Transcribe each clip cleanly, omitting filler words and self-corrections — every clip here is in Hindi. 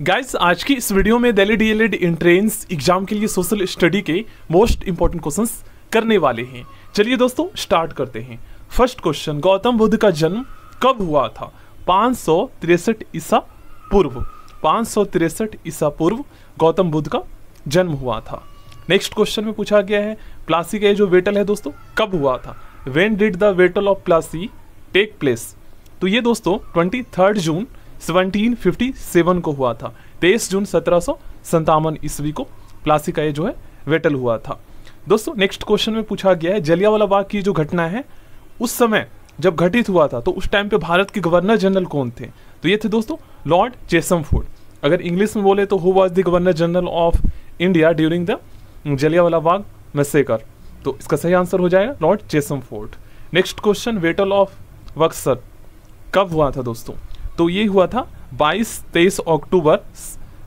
गाइस, आज की इस वीडियो में दिल्ली डीएलएड एंट्रेंस एग्जाम के लिए सोशल स्टडी के मोस्ट इंपॉर्टेंट क्वेश्चंस करने वाले हैं। चलिए दोस्तों स्टार्ट करते हैं। फर्स्ट क्वेश्चन, गौतम बुद्ध का जन्म कब हुआ था? 563 ईसा पूर्व। 563 ईसा पूर्व गौतम बुद्ध का जन्म हुआ था। नेक्स्ट क्वेश्चन में पूछा गया है, प्लासी का जो बैटल है दोस्तों कब हुआ था? When did the battle of Plassey take place? तो ये दोस्तों 23 जून 1757 को हुआ था। 23 जून 1757 ईस्वी को प्लासी का ये जो है बैटल हुआ था। दोस्तों नेक्स्ट क्वेश्चन में पूछा गया है, जलियांवाला बाग की जो घटना है उस समय जब घटित हुआ था तो उस टाइम पे भारत के गवर्नर जनरल कौन थे? तो ये थे दोस्तों लॉर्ड चेम्सफोर्ड। अगर इंग्लिश में बोले तो who was the governor general of India during the Jallianwala Bagh massacre? तो इसका सही आंसर हो जाएगा Lord Chelmsford. Next question, battle of Buxar कब हुआ था दोस्तों? तो ये हुआ था 22-23 अक्टूबर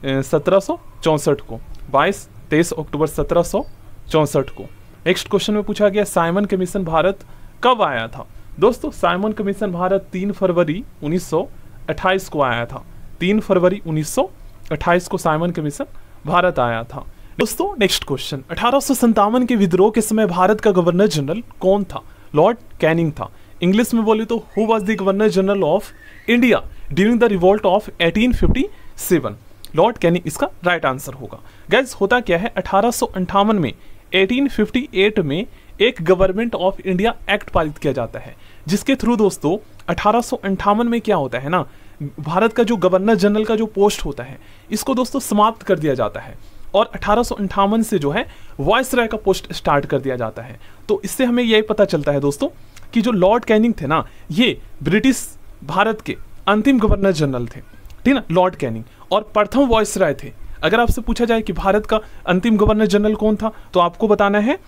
1764 को। 22-23 अक्टूबर 1764 को। नेक्स्ट क्वेश्चन में पूछा गया, साइमन कमीशन भारत कब आया था? दोस्तों साइमन कमीशन भारत 3 फरवरी 1928 को आया था। 3 फरवरी 1928 को साइमन कमीशन भारत आया था। दोस्तों नेक्स्ट क्वेश्चन, 1857 के विद्रोह के समय भारत का गवर्नर जनरल कौन था? लॉर्ड कैनिंग था। इंग्लिश में बोले तो who was the governor general of India during the revolt of 1857? Lord Canning इसका राइट आंसर होगा। गाइस होता क्या है, 1858 में 1858 में एक गवर्नमेंट ऑफ इंडिया एक्ट पारित किया जाता है, जिसके थ्रू दोस्तों 1858 में क्या होता है ना, भारत का जो गवर्नर जनरल का जो पोस्ट होता है इसको दोस्तों समाप्त कर दिया जाता है और 1858 से जो है वायसराय का पोस्ट स्टार्ट कर दिया जाता है। तो इससे हमें यही पता चलता है दोस्तों कि जो लॉर्ड कैनिंग थे ना, ये ब्रिटिश भारत के अंतिम गवर्नर जनरल थे, ठीक ना, लॉर्ड कैनिंग, और प्रथम वायसराय थे। अगर आपसे पूछा जाए कि भारत का अंतिम गवर्नर जनरल कौन था तो आपको बताना है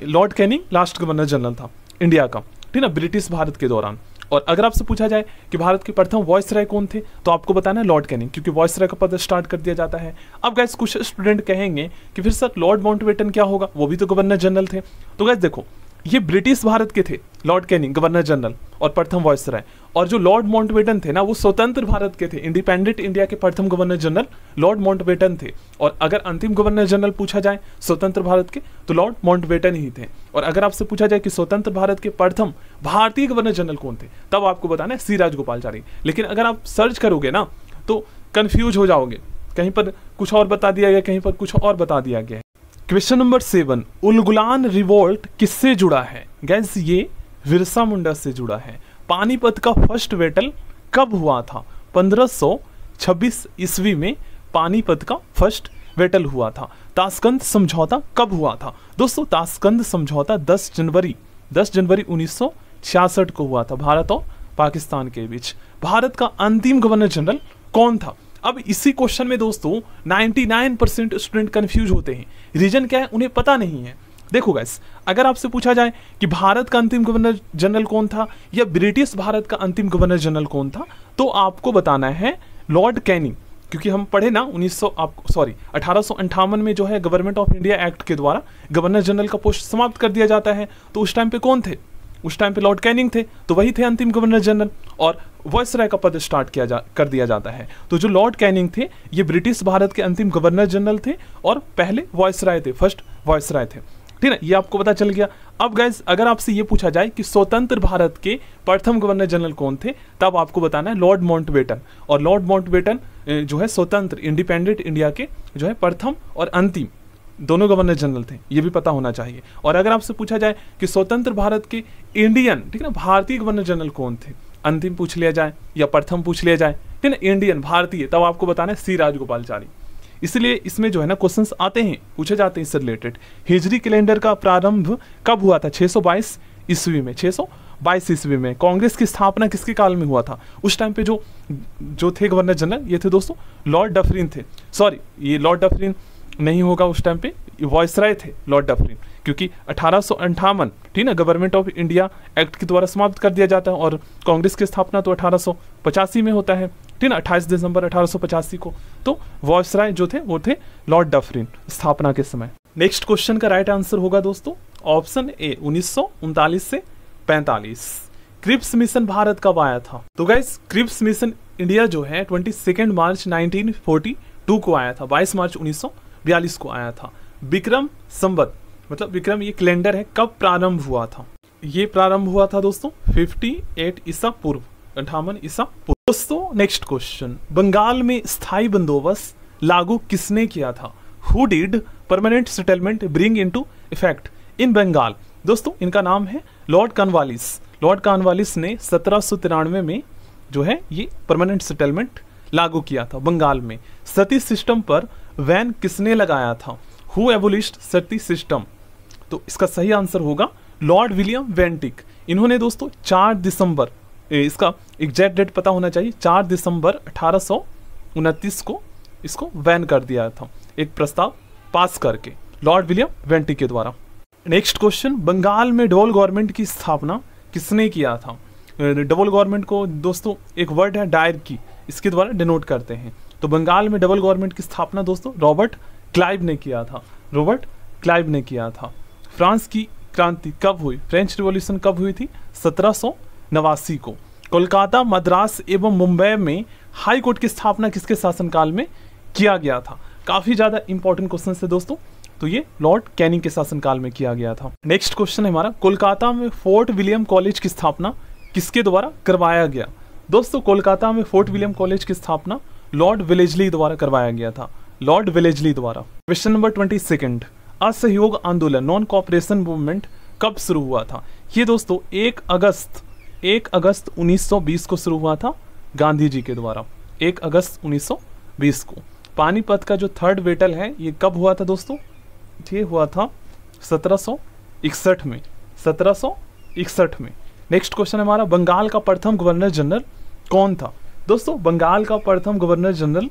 Lord Canning last governor general था इंडिया का, ठीक ना, ब्रिटिश भारत के दौरान। और अगर आपसे पूछा जाए कि भारत के प्रथम वायसराय कौन थे तो आपको बताना है लॉर्ड कैनिंग, क्योंकि वायसराय का पद स्टार्ट कर दिया जाता है। अब गाइस कुछ स्टूडेंट कहेंगे कि फिर सर लॉर्ड माउंटबेटन क्या होगा, वो भी तो गवर्नर जनरल थे। तो गाइस देखो, ये ब्रिटिश भारत के थे लॉर्ड कैनिंग गवर्नर जनरल और प्रथम वायसराय, और जो लॉर्ड माउंटबेटन थे ना वो स्वतंत्र भारत के थे, इंडिपेंडेंट इंडिया के प्रथम गवर्नर जनरल लॉर्ड माउंटबेटन थे। और अगर अंतिम गवर्नर जनरल पूछा जाए स्वतंत्र भारत के तो लॉर्ड माउंटबेटन ही थे। और अगर आपसे पूछा जाए कि स्वतंत्र भारत के प्रथम भारतीय गवर्नर जनरल कौन थे तब आपको बताना है सी राजगोपालाचारी। लेकिन अगर आप सर्च करोगे ना तो कंफ्यूज हो जाओगे, कहीं पर कुछ और बता दिया गया, कहीं पर कुछ और बता दिया गया है। क्वेश्चन नंबर 7, उलगुलान रिवोल्ट किससे जुड़ा है? गैस ये बिरसा मुंडा से जुड़ा है। पानीपत का फर्स्ट बैटल कब हुआ था? 1526 ईस्वी में पानीपत का फर्स्ट बैटल हुआ था। ताशकंद समझौता कब हुआ था? दोस्तों ताशकंद समझौता 10 जनवरी 1966 को हुआ था, भारत और पाकिस्तान के बीच। भारत का अंतिम गवर्नर जनरल कौन था? अब इसी क्वेश्चन में दोस्तों 99% स्टूडेंट कंफ्यूज होते हैं। रीजन क्या है, उन्हें पता नहीं है। देखो गाइस, अगर आपसे पूछा जाए कि भारत का अंतिम गवर्नर जनरल कौन था या ब्रिटिश भारत का अंतिम गवर्नर जनरल कौन था, तो आपको बताना है लॉर्ड कैनिंग, क्योंकि हम पढ़े ना 1858 में जो है गवर्नमेंट ऑफ इंडिया एक्ट के द्वारा गवर्नर जनरल का पोस्ट समाप्त कर दिया जाता है। तो उस टाइम पे कौन थे? उस टाइम पे लॉर्ड कैनिंग थे, तो वही थे अंतिम गवर्नर जनरल, और वायसराय का पद स्टार्ट कर दिया जाता है। तो जो लॉर्ड कैनिंग थे ये ब्रिटिश भारत के अंतिम गवर्नर जनरल थे और पहले वायसराय थे, फर्स्ट वायसराय थे, ठीक है, ये आपको पता चल गया। अब गाइस अगर आपसे ये पूछा जाए कि स्वतंत्र भारत के प्रथम गवर्नर जनरल कौन थे तब आपको बताना है लॉर्ड माउंटबेटन। और लॉर्ड माउंटबेटन जो है स्वतंत्र इंडिपेंडेंट इंडिया के जो है प्रथम और अंतिम दोनों गवर्नर जनरल थे, ये भी पता होना चाहिए। और अगर आपसे पूछा जाए कि स्वतंत्र भारत के इंडियन, ठीक है ना, भारतीय गवर्नर जनरल कौन थे, अंतिम पूछ लिया जाए या प्रथम पूछ लिया जाए, ठीक है ना, इंडियन भारतीय, तब आपको बताना है सी राजगोपालाचारी। इसलिए इसमें जो है ना क्वेश्चंस आते हैं, पूछे जाते हैं इससे रिलेटेड। हिजरी कैलेंडर का प्रारंभ कब हुआ था? 622 ईस्वी में। 622 ईस्वी में। कांग्रेस की स्थापना किसके काल में हुआ था? उस टाइम पे जो थे गवर्नर जनरल ये थे दोस्तों लॉर्ड डफरिन थे। सॉरी, ये लॉर्ड डफरिन नहीं होगा, उस टाइम पे वायसराय थे लॉर्ड डफरिन, क्योंकि 1858 ठीक ना गवर्नमेंट ऑफ इंडिया एक्ट के द्वारा समाप्त कर दिया जाता है और कांग्रेस की स्थापना तो 1885 में होता है, ठीक ना, 28 दिसंबर 1885 को। तो वायसराय जो थे वो थे लॉर्ड डफरिन स्थापना के समय। नेक्स्ट क्वेश्चन का राइट आंसर होगा दोस्तों ऑप्शन ए 1939 से 45। क्रिप्स मिशन भारत कब आया था? तो गाइस क्रिप्स मिशन इंडिया जो है 22 मार्च 1942 को आया था, 22 मार्च 1942 को आया था। विक्रम संवत मतलब विक्रम ये कैलेंडर है, कब प्रारंभ हुआ था? ये प्रारंभ हुआ था दोस्तों 58 ईसा पूर्व, 58 ईसा पूर्व। दोस्तों नेक्स्ट क्वेश्चन, बंगाल में स्थायी बंदोबस्त लागू किसने किया था? Who did permanent settlement bring into effect in Bengal? दोस्तों इनका नाम है लॉर्ड कॉर्नवालिस। लॉर्ड कॉर्नवालिस ने 1793 में जो है ये परमानेंट सेटलमेंट लागू किया था बंगाल में। सती सिस्टम पर बैन किसने लगाया था? Who एबोलिश्ड Sati system? तो इसका सही आंसर होगा लॉर्ड विलियम बेंटिक। इन्होंने दोस्तों 4 दिसंबर, इसका एग्जैक्ट डेट पता होना चाहिए, 4 दिसंबर 1829 को इसको बैन कर दिया था, एक प्रस्ताव पास करके लॉर्ड विलियम बेंटिक के द्वारा। नेक्स्ट क्वेश्चन, बंगाल में डबल गवर्नमेंट की स्थापना किसने किया था? डबल गवर्नमेंट को दोस्तों एक वर्ड है डायर की, इसके द्वारा डिनोट करते हैं। तो बंगाल में डबल गवर्नमेंट की स्थापना दोस्तों रॉबर्ट क्लाइव ने किया था, रॉबर्ट क्लाइव ने किया था। फ्रांस की क्रांति कब हुई? फ्रेंच रिवॉल्यूशन कब हुई थी? 1789 को। कोलकाता, मद्रास एवं मुंबई में हाई कोर्ट की स्थापना किसके शासनकाल में किया गया था? काफी ज्यादा इंपॉर्टेंट क्वेश्चन है दोस्तों, तो ये लॉर्ड कैनिंग के शासनकाल में किया गया था। नेक्स्ट क्वेश्चन है हमारा, कोलकाता में फोर्ट विलियम कॉलेज की स्थापना किसके द्वारा करवाया गया? दोस्तों कोलकाता में फोर्ट विलियम कॉलेज की स्थापना लॉर्ड वेलेजली द्वारा करवाया गया था, लॉर्ड वेलेजली द्वारा। क्वेश्चन नंबर 22, असहयोग आंदोलन नॉन कोऑपरेशन मूवमेंट कब शुरू हुआ था? ये दोस्तों 1 अगस्त 1920 को शुरू हुआ था गांधी जी के द्वारा, 1 अगस्त 1920 को। पानीपत का जो थर्ड बैटल है ये कब हुआ था दोस्तों? ये हुआ था 1761 में, 1761 में। नेक्स्ट क्वेश्चन हमारा, बंगाल का प्रथम गवर्नर जनरल कौन था? दोस्तों बंगाल का प्रथम गवर्नर जनरल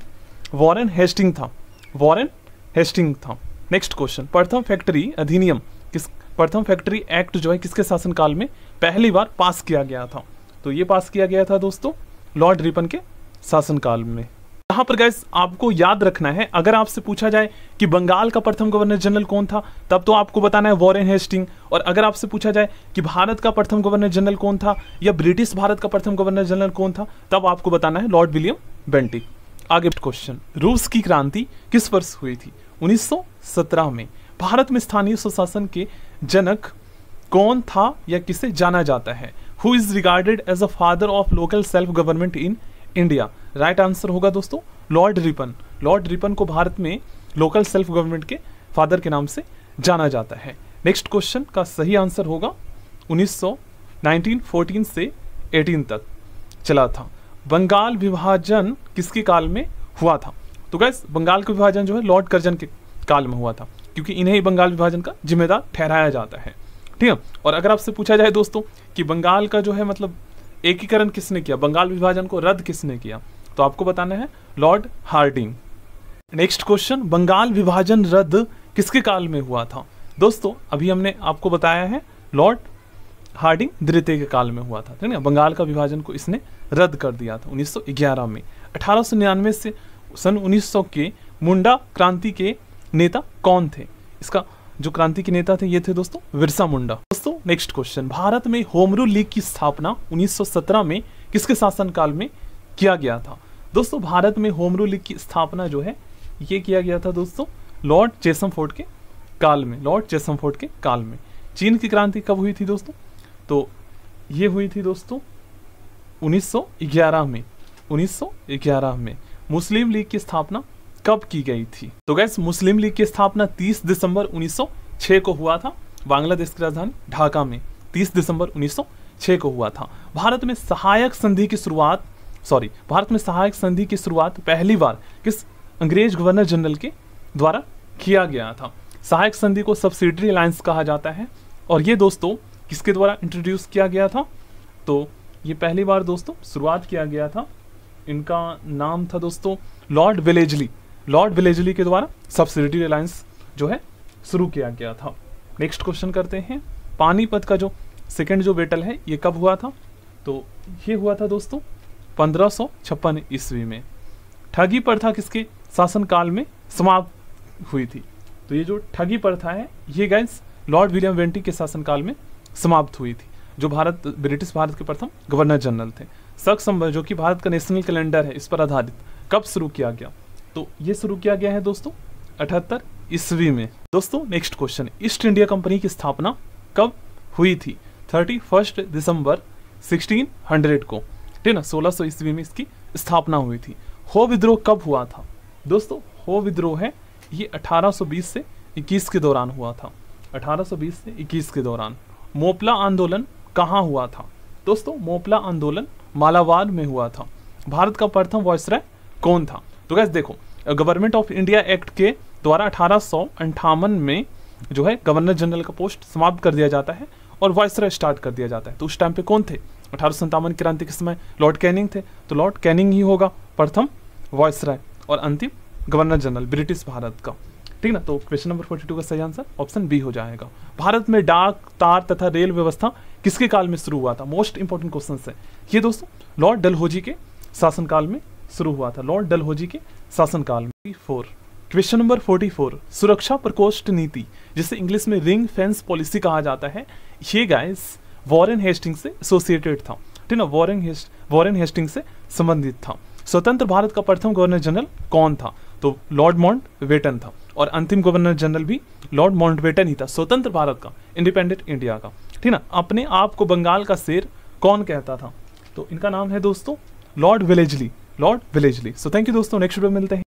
वॉरेन हेस्टिंग था, वॉरेन हेस्टिंग था। नेक्स्ट क्वेश्चन, प्रथम फैक्ट्री अधिनियम प्रथम फैक्ट्री एक्ट जो है किसके शासनकाल में पहली बार पास किया गया था? तो ये पास किया गया था दोस्तों लॉर्ड रिपन के शासनकाल में। यहाँ पर गाइस आपको याद रखना है, अगर आपसे पूछा जाए कि बंगाल का प्रथम गवर्नर जनरल कौन था, तब तो आपको बताना है वॉरेन हेस्टिंग। और अगर आपसे पूछा जाए कि भारत का प्रथम गवर्नर जनरल कौन था या ब्रिटिश भारत का प्रथम गवर्नर जनरल कौन था, तब आपको बताना है लॉर्ड विलियम बेंटिक। आगे क्वेश्चन, रूस की क्रांति किस वर्ष हुई थी? 1917 में। भारत में स्थानीय स्वशासन के जनक कौन था या किसे जाना जाता है? Who is regarded as a father of local self government in India? Right answer होगा दोस्तों लॉर्ड रिपन। लॉर्ड रिपन को भारत में लोकल सेल्फ गवर्नमेंट के फादर के नाम से जाना जाता है। नेक्स्ट क्वेश्चन का सही आंसर होगा 1914 से 18 तक चला था। बंगाल विभाजन किसके काल में हुआ था? तो गाइस बंगाल का विभाजन जो है लॉर्ड कर्जन के काल में हुआ था, क्योंकि इन्हें ही बंगाल विभाजन का जिम्मेदार ठहराया जाता है, ठीक है। और अगर आपसे पूछा जाए दोस्तों कि बंगाल का जो है मतलब एकीकरण किसने किया, बंगाल विभाजन को रद्द किसने किया, तो आपको बताना है Lord Hardinge. Next question, Bengal विभाजन रद्द किसके काल में हुआ था? दोस्तों अभी हमने आपको बताया है लॉर्ड हार्डिंग द्वितीय के काल में हुआ था, ठीक है। बंगाल का विभाजन को इसने रद्द कर दिया था 1911 में। 1899 से सन 1900 के मुंडा क्रांति के नेता कौन थे? इसका जो क्रांति के नेता थे ये थे दोस्तों बिरसा मुंडा। दोस्तों नेक्स्ट क्वेश्चन, भारत में होम रूल लीग की स्थापना 1917 में किसके शासनकाल में किया गया था? दोस्तों भारत में होम रूल लीग की स्थापना जो है ये किया गया था दोस्तों लॉर्ड चेसमफोर्ड के काल में, लॉर्ड चेसमफोर्ड के काल में। चीन की क्रांति कब हुई थी दोस्तों? तो ये हुई थी दोस्तों 1911 में, 1911 में। मुस्लिम लीग की स्थापना कब की गई थी? तो गैस मुस्लिम लीग की स्थापना 30 दिसंबर 1906 को हुआ था बांग्लादेश की राजधानी ढाका में, 30 दिसंबर 1906 को हुआ था। भारत में सहायक संधि की शुरुआत पहली बार किस अंग्रेज गवर्नर जनरल के द्वारा किया गया था? सहायक संधि को सब्सिडरी अलायंस कहा जाता है, और ये दोस्तों किसके द्वारा इंट्रोड्यूस किया गया था? तो ये पहली बार दोस्तों शुरुआत किया गया था, इनका नाम था दोस्तों लॉर्ड वेलेजली। लॉर्ड वेलेजली के द्वारा सब्सिडरी अलायंस जो है शुरू किया गया था। नेक्स्ट क्वेश्चन करते हैं, पानीपत का जो सेकेंड जो बैटल है ये कब हुआ था? तो ये हुआ था दोस्तों 1556 ईस्वी में। ठगी प्रथा किसके शासनकाल में समाप्त हुई थी? तो ये जो ठगी प्रथा है ये गाइस लॉर्ड विलियम बेंटिक के शासनकाल में समाप्त हुई थी। जो ब्रिटिश भारत के प्रथम गवर्नर जनरल थे। शक स्तंभ जो कि भारत का नेशनल कैलेंडर है, इस पर आधारित कब शुरू किया गया? तो ये शुरू किया गया है दोस्तों 78 ईस्वी में। दोस्तों next question, east India company की स्थापना कब हुई थी? 31 दिसंबर 1600 को, ठीक ना, 1600 ईस्वी में इसकी स्थापना हुई थी। हो विद्रोह कब हुआ था? दोस्तों हो विद्रोह है ये 1820 से 21 के दौरान हुआ था। 1820 से 21 के दौरान। मोपला आंदोलन कहाँ हुआ था? दोस्तों मोपला आंदोलन मालाबार में हुआ था। भारत का प्रथम वायसराय कौन था? तो गाइस देखो, गवर्नमेंट ऑफ इंडिया एक्ट के द्वारा 1858 में जो है गवर्नर जनरल का पोस्ट समाप्त कर दिया जाता है और वायसराय स्टार्ट कर दिया जाता है। तो उस टाइम पे कौन थे? 1857 क्रांति के समय लॉर्ड कैनिंग थे, तो लॉर्ड कैनिंग ही होगा प्रथम वायसराय और अंतिम गवर्नर जनरल ब्रिटिश भारत का, ठीक ना। तो क्वेश्चन नंबर 42 का सही आंसर ऑप्शन बी हो जाएगा। भारत में डाक, तार तथा रेल व्यवस्था किसके काल में शुरू हुआ था? मोस्ट इंपोर्टेंट क्वेश्चन है ये दोस्तों, लॉर्ड डलहौजी के शासनकाल में शुरू हुआ था। लॉर्ड डलहौजी के शासनकाल में। 4 क्वेश्चन नंबर 44, सुरक्षा प्रकोष्ठ नीति जिसे इंग्लिश में रिंग फेंस पॉलिसी कहा जाता है, ये गाइस वॉरेन हेस्टिंग से एसोसिएटेड था, ठीक ना, वॉरेन हेस्टिंग से संबंधित था। स्वतंत्र भारत का प्रथम गवर्नर जनरल कौन था? तो लॉर्ड माउंटबेटन था और अंतिम गवर्नर जनरल भी लॉर्ड माउंटबेटन ही था, स्वतंत्र भारत का, इंडिपेंडेंट इंडिया का, ठीक ना। अपने आप को बंगाल का शेर कौन कहता था? तो इनका नाम है दोस्तों Lord Wellesley. So thank you दोस्तों, नेक्स्ट वीडियो में मिलते हैं।